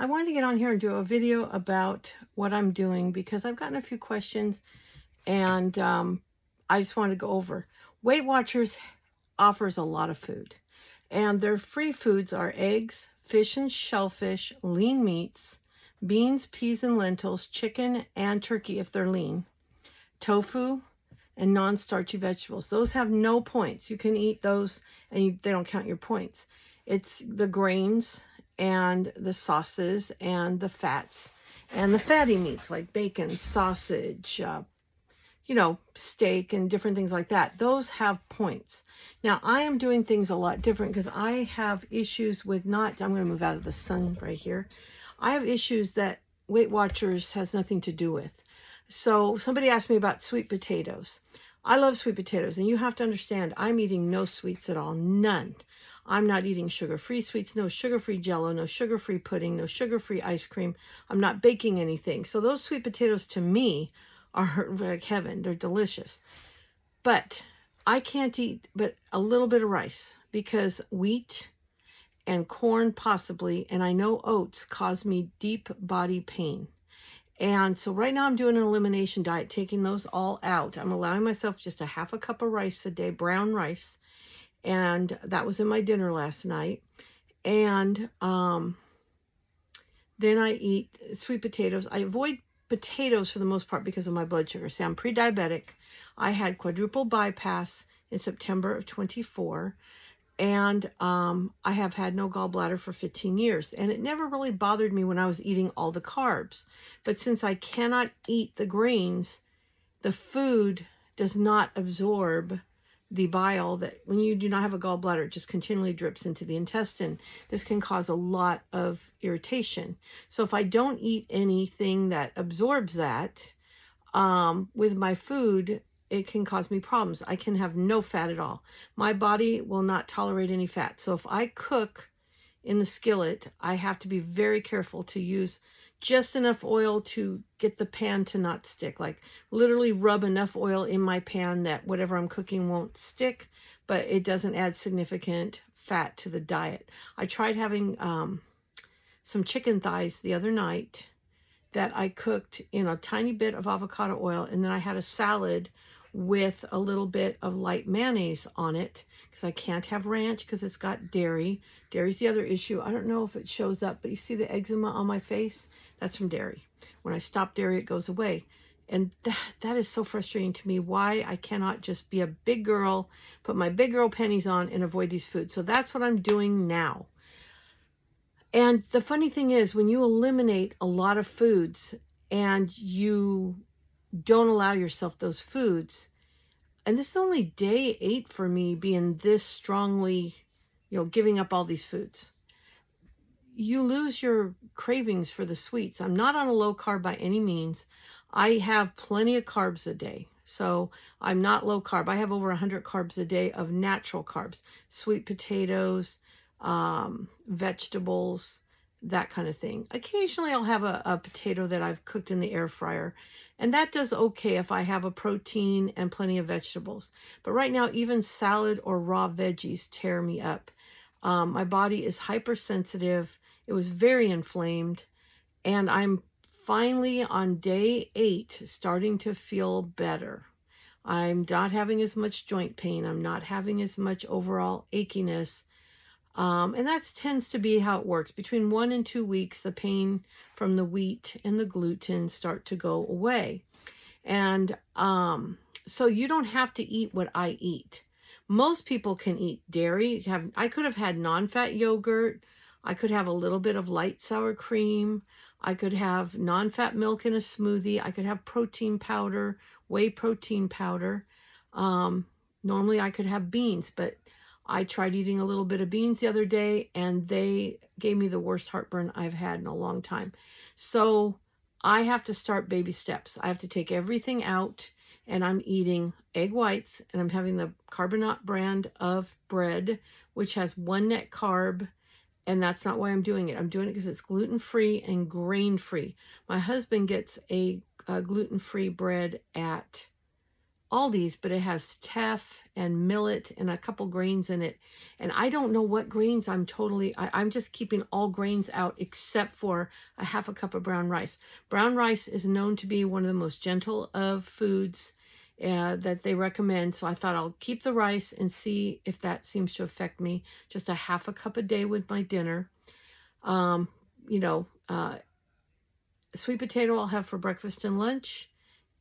I wanted to get on here and do a video about what I'm doing because I've gotten a few questions and I just wanted to go over. Weight Watchers offers a lot of food, and their free foods are eggs, fish and shellfish, lean meats, beans, peas and lentils, chicken and turkey if they're lean, tofu, and non-starchy vegetables. Those have no points. You can eat those and they don't count your points. It's the grains and the sauces and the fats and the fatty meats like bacon, sausage, steak and different things like that. Those have points. Now, I am doing things a lot different because I have issues with I'm going to move out of the sun right here. I have issues that Weight Watchers has nothing to do with. So somebody asked me about sweet potatoes. I love sweet potatoes, and you have to understand, I'm eating no sweets at all, none. I'm not eating sugar-free sweets, no sugar-free Jell-O, no sugar-free pudding, no sugar-free ice cream. I'm not baking anything. So those sweet potatoes to me are like heaven. They're delicious. But I can't eat but a little bit of rice because wheat and corn possibly, and I know oats, cause me deep body pain. And so right now I'm doing an elimination diet, taking those all out. I'm allowing myself just a half a cup of rice a day, brown rice. And that was in my dinner last night. And then I eat sweet potatoes. I avoid potatoes for the most part because of my blood sugar. See, I'm pre-diabetic. I had quadruple bypass in September of 24. And I have had no gallbladder for 15 years. And it never really bothered me when I was eating all the carbs. But since I cannot eat the grains, the food does not absorb the bile that when you do not have a gallbladder, it just continually drips into the intestine. This can cause a lot of irritation. So if I don't eat anything that absorbs that with my food, it can cause me problems. I can have no fat at all. My body will not tolerate any fat. So if I cook in the skillet, I have to be very careful to use just enough oil to get the pan to not stick. Like literally rub enough oil in my pan that whatever I'm cooking won't stick, but it doesn't add significant fat to the diet. I tried having some chicken thighs the other night that I cooked in a tiny bit of avocado oil, and then I had a salad with a little bit of light mayonnaise on it because I can't have ranch because it's got dairy. Dairy's the other issue. I don't know if it shows up, but you see the eczema on my face? That's from dairy. When I stop dairy, it goes away. And that is so frustrating to me, why I cannot just be a big girl, put my big girl pennies on and avoid these foods. So that's what I'm doing now. And the funny thing is, when you eliminate a lot of foods and you don't allow yourself those foods, and this is only day 8 for me being this strongly, giving up all these foods, you lose your cravings for the sweets. I'm not on a low carb by any means. I have plenty of carbs a day. So I'm not low carb. I have over 100 carbs a day of natural carbs, sweet potatoes, vegetables, that kind of thing. Occasionally I'll have a potato that I've cooked in the air fryer, and that does okay if I have a protein and plenty of vegetables. But right now, even salad or raw veggies tear me up. My body is hypersensitive. It was very inflamed, and I'm finally on day 8 starting to feel better. I'm not having as much joint pain. I'm not having as much overall achiness. And that tends to be how it works. Between 1 and 2 weeks, the pain from the wheat and the gluten start to go away. And so you don't have to eat what I eat. Most people can eat dairy. I could have had non-fat yogurt. I could have a little bit of light sour cream. I could have non-fat milk in a smoothie. I could have protein powder, whey protein powder. Normally I could have beans, but I tried eating a little bit of beans the other day, and they gave me the worst heartburn I've had in a long time. So I have to start baby steps. I have to take everything out, and I'm eating egg whites, and I'm having the Carbonate brand of bread, which has 1 net carb, and that's not why I'm doing it. I'm doing it because it's gluten-free and grain-free. My husband gets a gluten-free bread at Aldi's, but it has teff and millet and a couple grains in it. And I don't know what grains I'm just keeping all grains out except for a half a cup of brown rice. Brown rice is known to be one of the most gentle of foods that they recommend. So I thought I'll keep the rice and see if that seems to affect me. Just a half a cup a day with my dinner. You know, sweet potato I'll have for breakfast and lunch,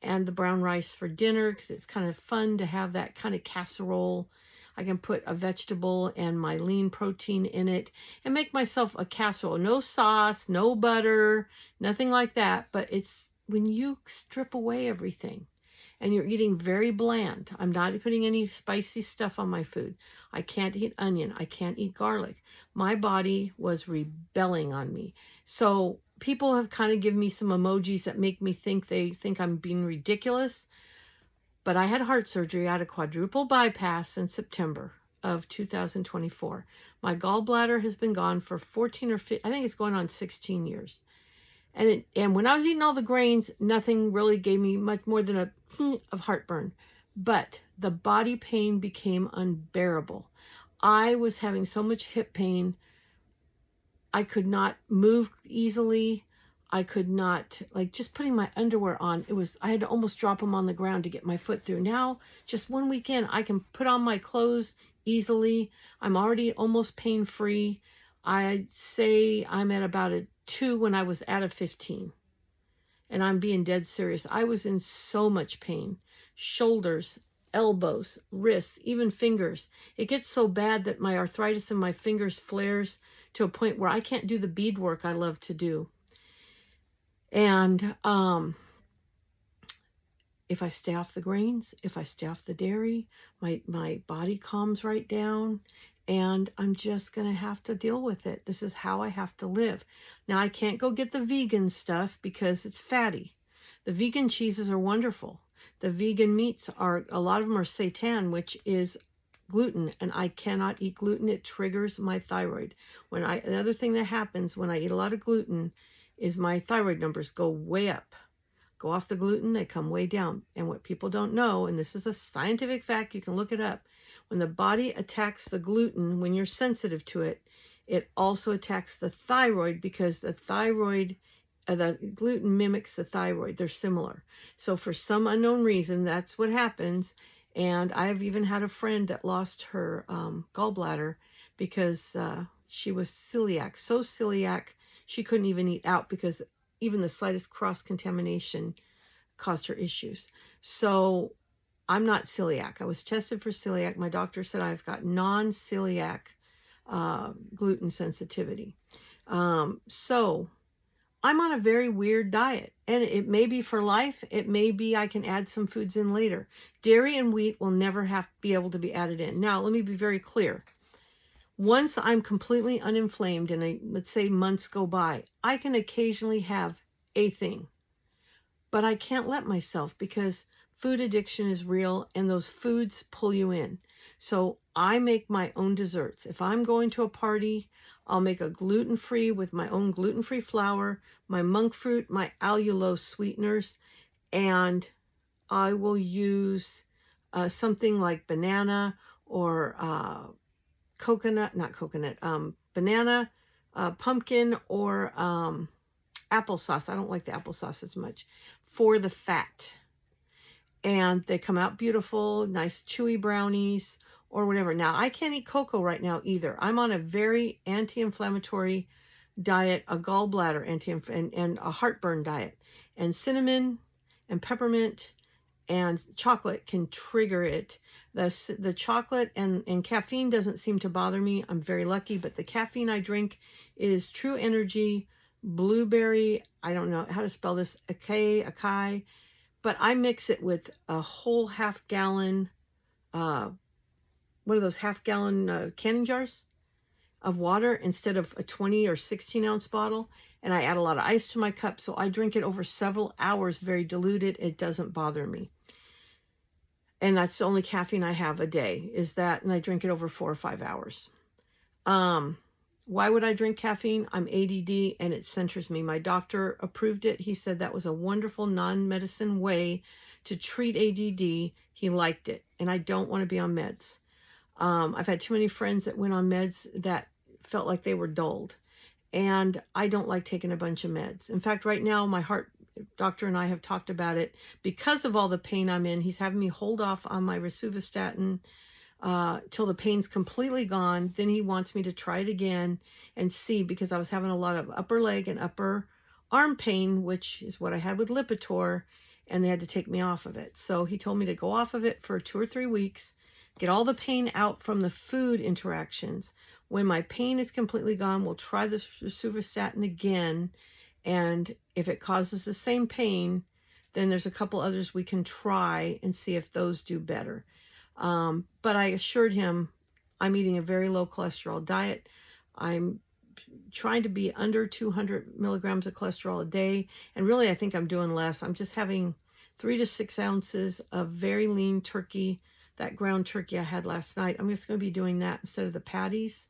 and the brown rice for dinner, because it's kind of fun to have that kind of casserole. I can put a vegetable and my lean protein in it and make myself a casserole. No sauce, no butter, nothing like that. But it's when you strip away everything and you're eating very bland. I'm not putting any spicy stuff on my food. I can't eat onion. I can't eat garlic. My body was rebelling on me. So people have kind of given me some emojis that make me think they think I'm being ridiculous. But I had heart surgery. I had a quadruple bypass in September of 2024. My gallbladder has been gone for 14 or 15, I think it's going on 16 years. And when I was eating all the grains, nothing really gave me much more than a of heartburn. But the body pain became unbearable. I was having so much hip pain. I could not move easily. I could not, like, just putting my underwear on, I had to almost drop them on the ground to get my foot through. Now, just one weekend, I can put on my clothes easily. I'm already almost pain-free. I'd say I'm at about a 2 when I was at a 15. And I'm being dead serious. I was in so much pain. Shoulders, elbows, wrists, even fingers. It gets so bad that my arthritis in my fingers flares to a point where I can't do the beadwork I love to do. And if I stay off the grains, if I stay off the dairy, my body calms right down, and I'm just going to have to deal with it. This is how I have to live. Now, I can't go get the vegan stuff because it's fatty. The vegan cheeses are wonderful. The vegan meats a lot of them are seitan, which is gluten, and I cannot eat gluten. It triggers my thyroid. Another thing that happens when I eat a lot of gluten is my thyroid numbers go way up. Go off the gluten, they come way down. And what people don't know, and this is a scientific fact, you can look it up, when the body attacks the gluten, when you're sensitive to it, it also attacks the thyroid, because the gluten mimics the thyroid. They're similar. So for some unknown reason, that's what happens. And I've even had a friend that lost her gallbladder because she was celiac. So celiac, she couldn't even eat out because even the slightest cross-contamination caused her issues. So I'm not celiac. I was tested for celiac. My doctor said I've got non-celiac gluten sensitivity. So I'm on a very weird diet, and it may be for life. It may be I can add some foods in later. Dairy and wheat will never be able to be added in. Now, let me be very clear. Once I'm completely uninflamed and let's say months go by, I can occasionally have a thing, but I can't let myself, because food addiction is real and those foods pull you in. So I make my own desserts. If I'm going to a party, I'll make a gluten-free with my own gluten-free flour, my monk fruit, my allulose sweeteners, and I will use something like banana or banana, pumpkin, or applesauce. I don't like the applesauce as much, for the fat. And they come out beautiful, nice chewy brownies or whatever. Now, I can't eat cocoa right now either. I'm on a very anti-inflammatory diet, a gallbladder and a heartburn diet. And cinnamon and peppermint and chocolate can trigger it. The chocolate and caffeine doesn't seem to bother me. I'm very lucky, but the caffeine I drink is True Energy, blueberry, I don't know how to spell this, acai, but I mix it with a whole half-gallon, one of those half-gallon canning jars of water instead of a 20 or 16-ounce bottle, and I add a lot of ice to my cup, so I drink it over several hours, very diluted. It doesn't bother me. And that's the only caffeine I have a day, is that, and I drink it over 4 or 5 hours. Why would I drink caffeine? I'm ADD and it centers me. My doctor approved it. He said that was a wonderful non-medicine way to treat ADD. He liked it. And I don't want to be on meds. I've had too many friends that went on meds that felt like they were dulled. And I don't like taking a bunch of meds. In fact, right now, my heart doctor and I have talked about it. Because of all the pain I'm in, he's having me hold off on my rosuvastatin till the pain's completely gone. Then he wants me to try it again and see, because I was having a lot of upper leg and upper arm pain, which is what I had with Lipitor, and they had to take me off of it. So he told me to go off of it for 2 or 3 weeks, get all the pain out from the food interactions. When my pain is completely gone, we'll try the rosuvastatin again. And if it causes the same pain, then there's a couple others we can try and see if those do better. But I assured him I'm eating a very low cholesterol diet. I'm trying to be under 200 milligrams of cholesterol a day. And really, I think I'm doing less. I'm just having 3 to 6 ounces of very lean turkey, that ground turkey I had last night. I'm just going to be doing that instead of the patties,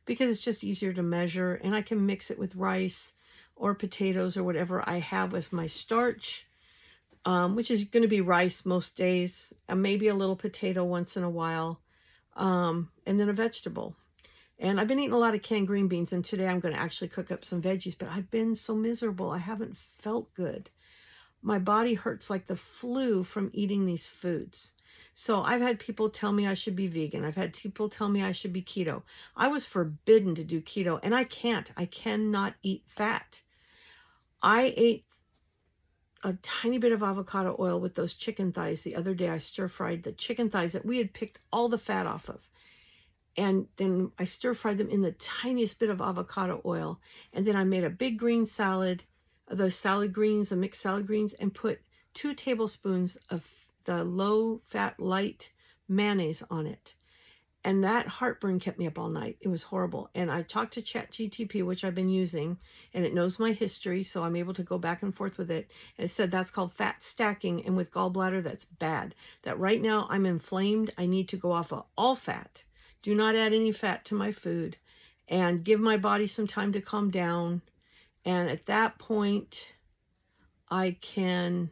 because it's just easier to measure, and I can mix it with rice or potatoes or whatever I have with my starch, which is going to be rice most days, maybe a little potato once in a while, and then a vegetable. And I've been eating a lot of canned green beans, and today I'm going to actually cook up some veggies, but I've been so miserable. I haven't felt good. My body hurts like the flu from eating these foods. So I've had people tell me I should be vegan. I've had people tell me I should be keto. I was forbidden to do keto, and I can't. I cannot eat fat. I ate a tiny bit of avocado oil with those chicken thighs. The other day I stir-fried the chicken thighs that we had picked all the fat off of. And then I stir-fried them in the tiniest bit of avocado oil. And then I made a big green salad, the salad greens, the mixed salad greens, and put 2 tablespoons of the low-fat, light mayonnaise on it. And that heartburn kept me up all night. It was horrible. And I talked to ChatGTP, which I've been using, and it knows my history, so I'm able to go back and forth with it. And it said that's called fat stacking, and with gallbladder, that's bad. That right now I'm inflamed. I need to go off of all fat. Do not add any fat to my food, and give my body some time to calm down. And at that point, I can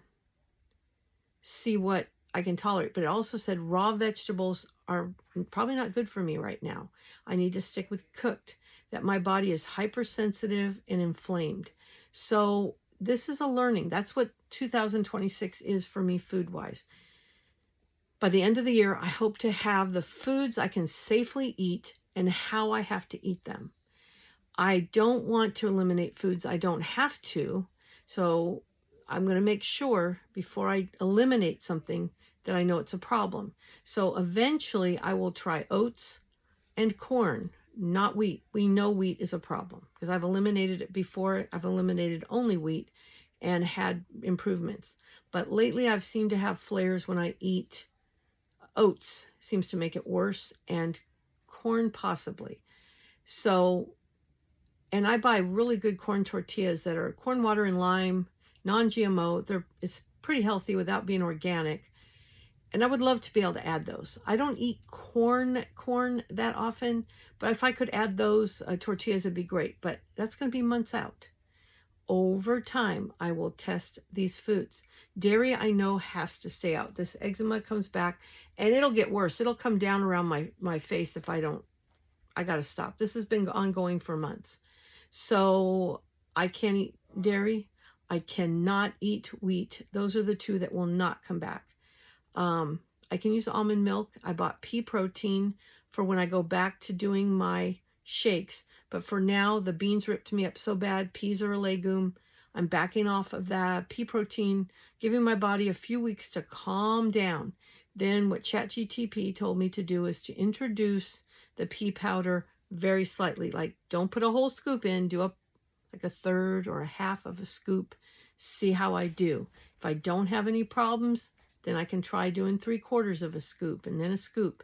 see what I can tolerate. But it also said raw vegetables are probably not good for me right now. I need to stick with cooked, that my body is hypersensitive and inflamed. So this is a learning. That's what 2026 is for me food-wise. By the end of the year, I hope to have the foods I can safely eat and how I have to eat them. I don't want to eliminate foods I don't have to. So I'm going to make sure before I eliminate something that I know it's a problem. So eventually I will try oats and corn, not wheat. We know wheat is a problem because I've eliminated it before. I've eliminated only wheat and had improvements. But lately I've seemed to have flares when I eat oats. Seems to make it worse, and corn possibly. So, and I buy really good corn tortillas that are corn, water, and lime, non-GMO. It's pretty healthy without being organic. And I would love to be able to add those. I don't eat corn that often, but if I could add those tortillas, it'd be great. But that's going to be months out. Over time, I will test these foods. Dairy, I know, has to stay out. This eczema comes back, and it'll get worse. It'll come down around my face if I don't. I got to stop. This has been ongoing for months. So I can't eat dairy. I cannot eat wheat. Those are the 2 that will not come back. I can use almond milk. I bought pea protein for when I go back to doing my shakes. But for now, the beans ripped me up so bad. Peas are a legume. I'm backing off of that. Pea protein, giving my body a few weeks to calm down. Then what ChatGTP told me to do is to introduce the pea powder very slightly. Like, don't put a whole scoop in. Do like a third or a half of a scoop. See how I do. If I don't have any problems, then I can try doing 3/4 of a scoop and then a scoop.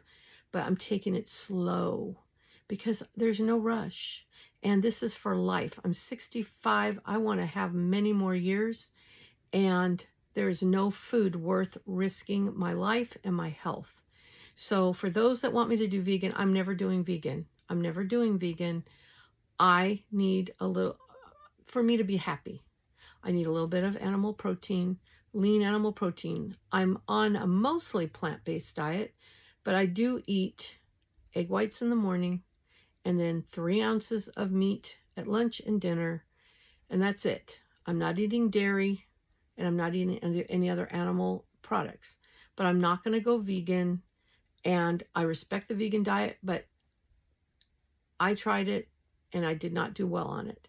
But I'm taking it slow because there's no rush. And this is for life. I'm 65. I want to have many more years. And there's no food worth risking my life and my health. So for those that want me to do vegan, I'm never doing vegan. I'm never doing vegan. I need a little, for me to be happy, I need a little bit of animal protein, lean animal protein. I'm on a mostly plant-based diet, but I do eat egg whites in the morning and then 3 ounces of meat at lunch and dinner, and that's it. I'm not eating dairy, and I'm not eating any other animal products, but I'm not going to go vegan, and I respect the vegan diet, but I tried it and I did not do well on it.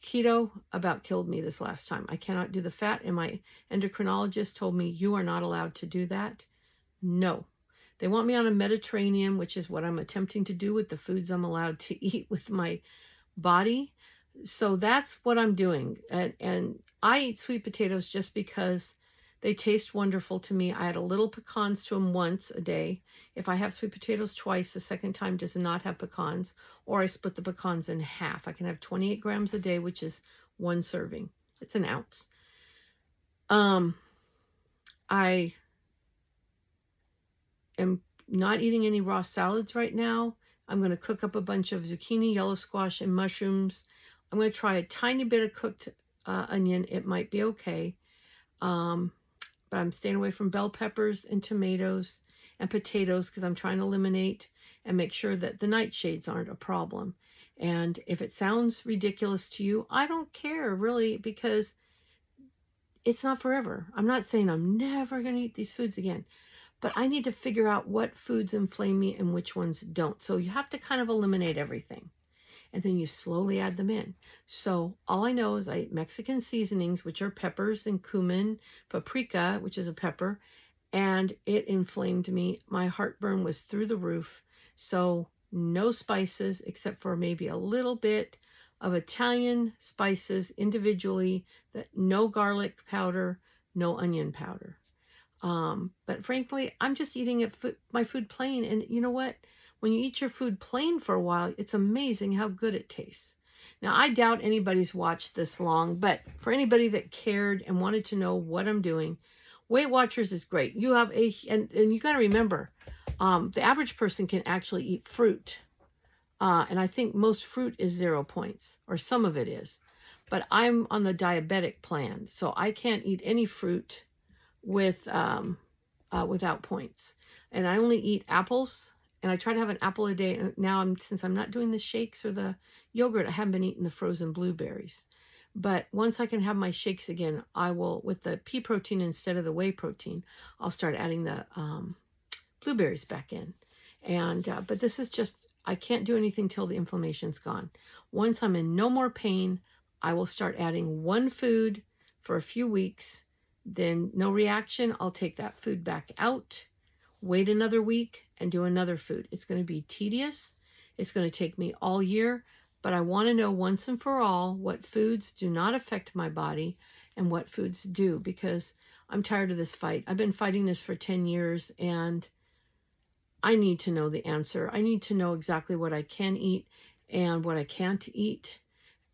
Keto about killed me this last time. I cannot do the fat, and my endocrinologist told me, you are not allowed to do that. No. They want me on a Mediterranean, which is what I'm attempting to do with the foods I'm allowed to eat with my body. So that's what I'm doing. And I eat sweet potatoes just because they taste wonderful to me. I add a little pecans to them once a day. If I have sweet potatoes twice, the second time does not have pecans, or I split the pecans in half. I can have 28 grams a day, which is 1 serving. It's an ounce. I am not eating any raw salads right now. I'm going to cook up a bunch of zucchini, yellow squash, and mushrooms. I'm going to try a tiny bit of cooked onion. It might be okay. But I'm staying away from bell peppers and tomatoes and potatoes because I'm trying to eliminate and make sure that the nightshades aren't a problem. And if it sounds ridiculous to you, I don't care really, because it's not forever. I'm not saying I'm never going to eat these foods again, but I need to figure out what foods inflame me and which ones don't. So you have to kind of eliminate everything, and then you slowly add them in. So all I know is I eat Mexican seasonings, which are peppers and cumin, paprika, which is a pepper, and it inflamed me. My heartburn was through the roof. So no spices except for maybe a little bit of Italian spices individually, no garlic powder, no onion powder. But frankly, I'm just eating my food plain. And you know what? When you eat your food plain for a while, it's amazing how good it tastes. Now, I doubt anybody's watched this long, but for anybody that cared and wanted to know what I'm doing, Weight Watchers is great. You have and you got to remember, the average person can actually eat fruit. And I think most fruit is 0 points, or some of it is. But I'm on the diabetic plan, so I can't eat any fruit without points. And I only eat apples, and I try to have an apple a day. Now, since I'm not doing the shakes or the yogurt, I haven't been eating the frozen blueberries. But once I can have my shakes again, I will, with the pea protein instead of the whey protein, I'll start adding the blueberries back in. And but this is just, I can't do anything till the inflammation's gone. Once I'm in no more pain, I will start adding one food for a few weeks. Then no reaction, I'll take that food back out, wait another week, and do another food. It's going to be tedious. It's going to take me all year, but I want to know once and for all what foods do not affect my body and what foods do, because I'm tired of this fight. I've been fighting this for 10 years, and I need to know the answer. I need to know exactly what I can eat and what I can't eat.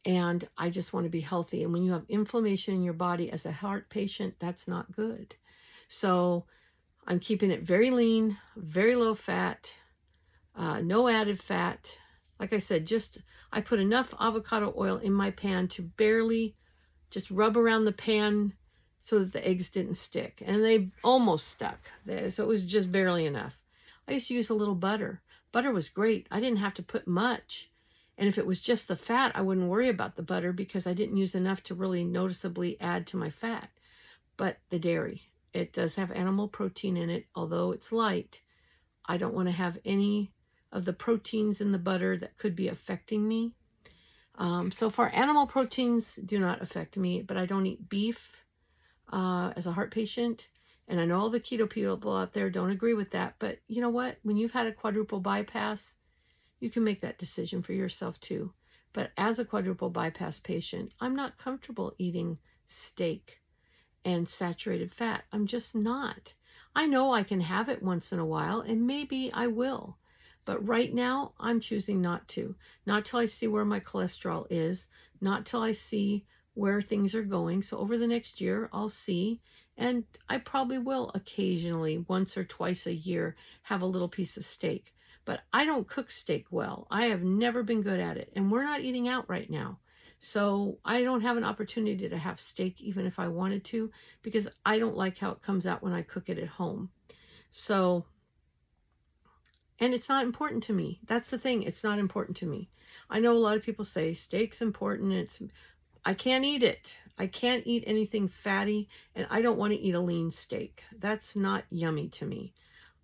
And I just want to be healthy. And when you have inflammation in your body as a heart patient, that's not good. So I'm keeping it very lean, very low fat, no added fat. Like I said, I put enough avocado oil in my pan to barely just rub around the pan so that the eggs didn't stick. And they almost stuck. So it was just barely enough. I used to use a little butter. Butter was great. I didn't have to put much. And if it was just the fat, I wouldn't worry about the butter because I didn't use enough to really noticeably add to my fat. But the dairy, it does have animal protein in it, although it's light. I don't want to have any of the proteins in the butter that could be affecting me. So far, animal proteins do not affect me, but I don't eat beef as a heart patient. And I know all the keto people out there don't agree with that, but you know what? When you've had a quadruple bypass, you can make that decision for yourself too. But as a quadruple bypass patient, I'm not comfortable eating steak and saturated fat. I'm just not. I know I can have it once in a while, and maybe I will. But right now, I'm choosing not to. Not till I see where my cholesterol is, not till I see where things are going. So over the next year, I'll see. And I probably will occasionally, once or twice a year, have a little piece of steak. but I don't cook steak well. I have never been good at it, and we're not eating out right now. So I don't have an opportunity to have steak even if I wanted to, because I don't like how it comes out when I cook it at home. So, and it's not important to me. That's the thing. It's not important to me. I know a lot of people say steak's important. I can't eat it. I can't eat anything fatty, and I don't want to eat a lean steak. That's not yummy to me.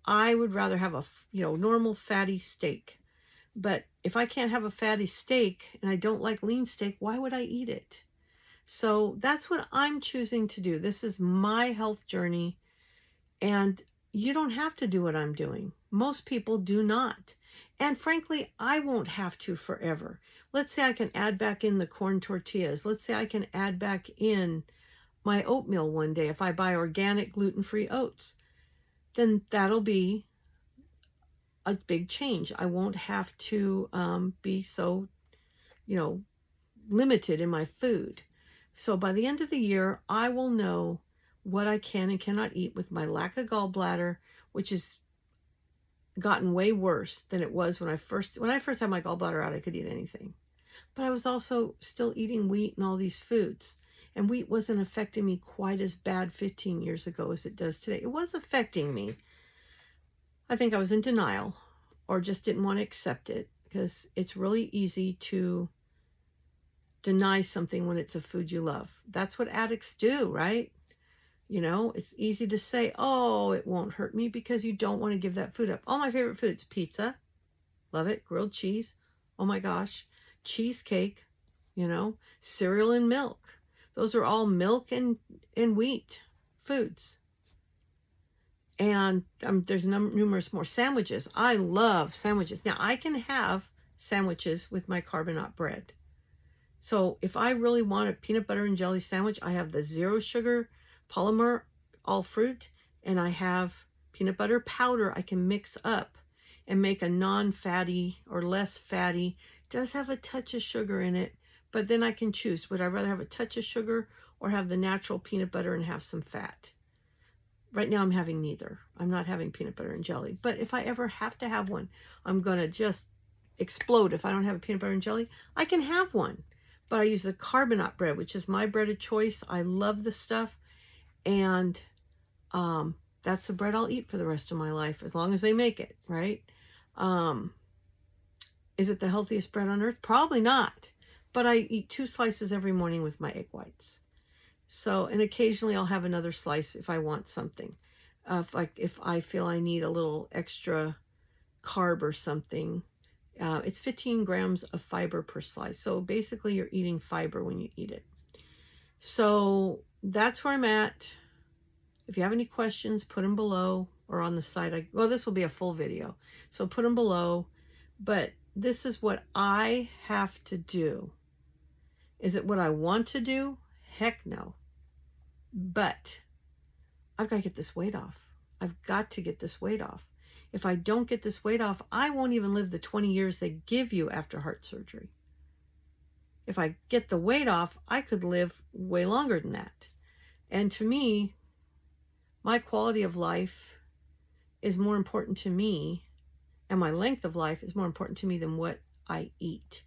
I would rather have a, normal fatty steak. But if I can't have a fatty steak and I don't like lean steak, why would I eat it? So that's what I'm choosing to do. This is my health journey, and you don't have to do what I'm doing. Most people do not. And frankly, I won't have to forever. Let's say I can add back in the corn tortillas. Let's say I can add back in my oatmeal one day. If I buy organic gluten-free oats, then that'll be a big change. I won't have to be so, limited in my food. So by the end of the year, I will know what I can and cannot eat with my lack of gallbladder, which has gotten way worse than it was when I first had my gallbladder out. I could eat anything, but I was also still eating wheat and all these foods, and wheat wasn't affecting me quite as bad 15 years ago as it does today. It was affecting me. I think I was in denial or just didn't want to accept it, because it's really easy to deny something when it's a food you love. That's what addicts do, right? It's easy to say, oh, it won't hurt me, because you don't want to give that food up. All my favorite foods: pizza, love it, grilled cheese, oh my gosh, cheesecake, cereal and milk. Those are all milk and wheat foods. And there's numerous more. Sandwiches. I love sandwiches. Now, I can have sandwiches with my carbonate bread. So if I really want a peanut butter and jelly sandwich, I have the 0 sugar polymer all fruit, and I have peanut butter powder I can mix up and make a non-fatty or less fatty. It does have a touch of sugar in it, but then I can choose. Would I rather have a touch of sugar or have the natural peanut butter and have some fat? Right now I'm having neither. I'm not having peanut butter and jelly. But if I ever have to have one, I'm going to just explode. If I don't have a peanut butter and jelly, I can have one. But I use the carbonate bread, which is my bread of choice. I love the stuff. And that's the bread I'll eat for the rest of my life, as long as they make it, right? Is it the healthiest bread on earth? Probably not. But I eat 2 slices every morning with my egg whites. So, and occasionally I'll have another slice if I want something. If I feel I need a little extra carb or something. It's 15 grams of fiber per slice. So basically you're eating fiber when you eat it. So that's where I'm at. If you have any questions, put them below or on the side. Well, this will be a full video, so put them below. But this is what I have to do. Is it what I want to do? Heck no. But I've got to get this weight off. I've got to get this weight off. If I don't get this weight off, I won't even live the 20 years they give you after heart surgery. If I get the weight off, I could live way longer than that. And to me, my quality of life is more important to me, and my length of life is more important to me than what I eat.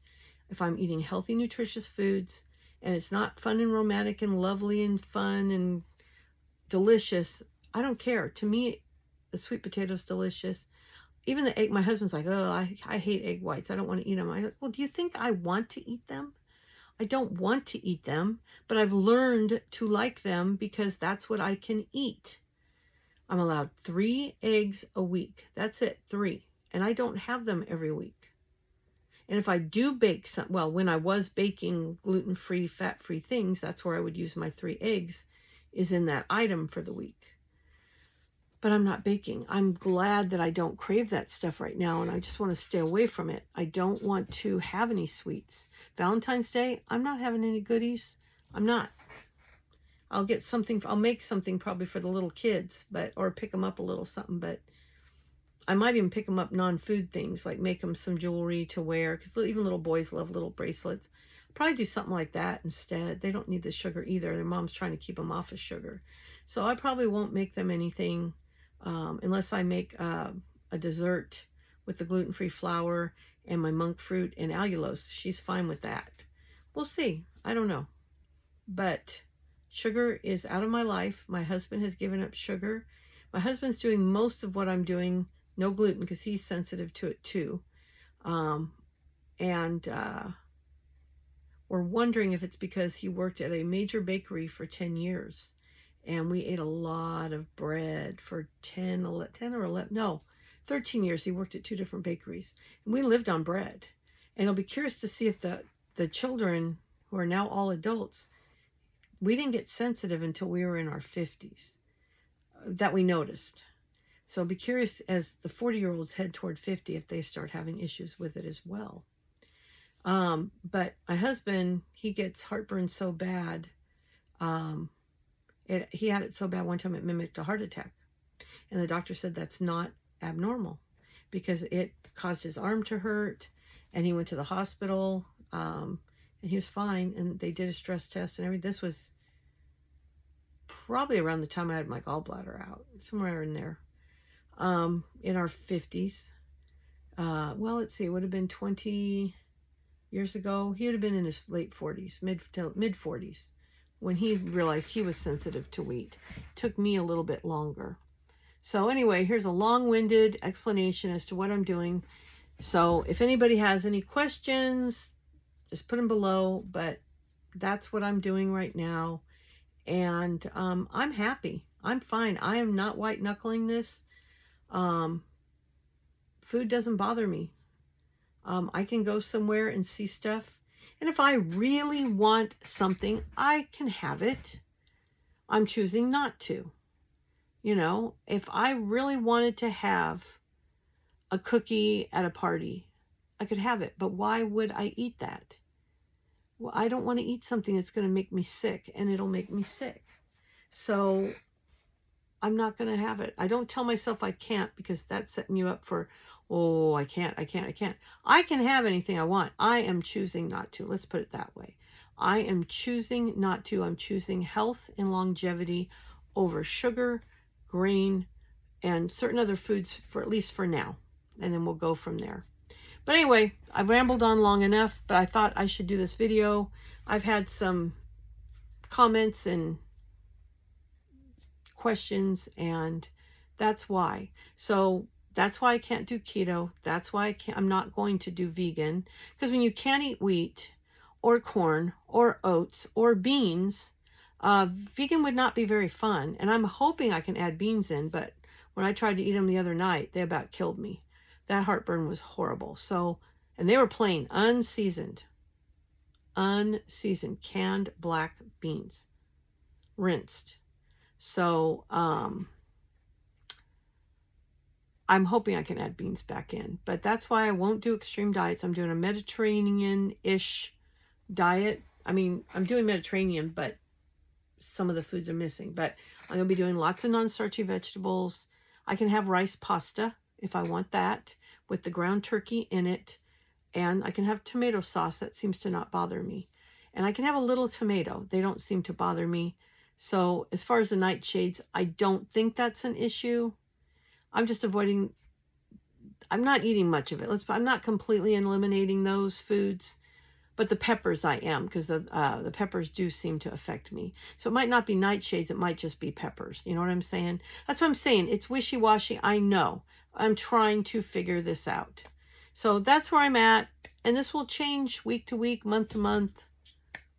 If I'm eating healthy, nutritious foods, and it's not fun and romantic and lovely and fun and delicious, I don't care. To me, the sweet potato's delicious. Even the egg, my husband's like, oh, I hate egg whites. I don't want to eat them. I'm like, well, do you think I want to eat them? I don't want to eat them, but I've learned to like them because that's what I can eat. I'm allowed 3 eggs a week. That's it, 3. And I don't have them every week. And if I do bake some, well, when I was baking gluten-free, fat-free things, that's where I would use my 3 eggs, is in that item for the week. But I'm not baking. I'm glad that I don't crave that stuff right now, and I just want to stay away from it. I don't want to have any sweets. Valentine's Day, I'm not having any goodies. I'm not. I'll get something, I'll make something probably for the little kids, or pick them up a little something, but I might even pick them up non-food things, like make them some jewelry to wear, because even little boys love little bracelets. Probably do something like that instead. They don't need the sugar either. Their mom's trying to keep them off of sugar. So I probably won't make them anything unless I make a dessert with the gluten-free flour and my monk fruit and allulose. She's fine with that. We'll see. I don't know. But sugar is out of my life. My husband has given up sugar. My husband's doing most of what I'm doing, no gluten, because he's sensitive to it too. We're wondering if it's because he worked at a major bakery for 10 years. And we ate a lot of bread for 10 or 11, no, 13 years. He worked at 2 different bakeries. And we lived on bread. And I'll be curious to see if the children, who are now all adults, we didn't get sensitive until we were in our 50s, that we noticed. So I'll be curious as the 40-year-olds head toward 50 if they start having issues with it as well. But my husband, he gets heartburn so bad. He had it so bad one time it mimicked a heart attack. And the doctor said that's not abnormal because it caused his arm to hurt. And he went to the hospital, and he was fine. And they did a stress test and everything. This was probably around the time I had my gallbladder out, somewhere in there, in our 50s. Well, let's see, it would have been 20 years ago. He would have been in his late 40s, mid 40s, when he realized he was sensitive to wheat. It took me a little bit longer. So anyway, here's a long-winded explanation as to what I'm doing. So if anybody has any questions, just put them below, but that's what I'm doing right now. And I'm happy. I'm fine. I am not white-knuckling this. Food doesn't bother me. I can go somewhere and see stuff. And if I really want something, I can have it. I'm choosing not to. You know, if I really wanted to have a cookie at a party, I could have it. But why would I eat that? Well, I don't want to eat something that's going to make me sick, and it'll make me sick. So I'm not going to have it. I don't tell myself I can't, because that's setting you up for, oh, I can't. I can have anything I want. I am choosing not to. Let's put it that way. I am choosing not to. I'm choosing health and longevity over sugar, grain, and certain other foods, for at least for now. And then we'll go from there. But anyway, I've rambled on long enough, but I thought I should do this video. I've had some comments and questions, and that's why. So that's why I can't do keto. That's why I'm not going to do vegan. Because when you can't eat wheat or corn or oats or beans, vegan would not be very fun. And I'm hoping I can add beans in, but when I tried to eat them the other night, they about killed me. That heartburn was horrible. So, and they were plain, unseasoned canned black beans, rinsed. So, I'm hoping I can add beans back in, but that's why I won't do extreme diets. I'm doing a Mediterranean-ish diet. I mean, I'm doing Mediterranean, but some of the foods are missing. But I'm going to be doing lots of non-starchy vegetables. I can have rice pasta if I want that, with the ground turkey in it. And I can have tomato sauce. That seems to not bother me. And I can have a little tomato. They don't seem to bother me. So as far as the nightshades, I don't think that's an issue. I'm just avoiding, I'm not eating much of it. I'm not completely eliminating those foods, but the peppers I am, because the peppers do seem to affect me. So it might not be nightshades, it might just be peppers. You know what I'm saying? That's what I'm saying. It's wishy-washy, I know. I'm trying to figure this out. So that's where I'm at, and this will change week to week, month to month.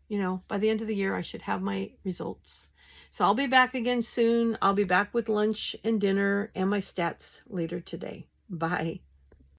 You know, by the end of the year, I should have my results. So I'll be back again soon. I'll be back with lunch and dinner and my stats later today. Bye.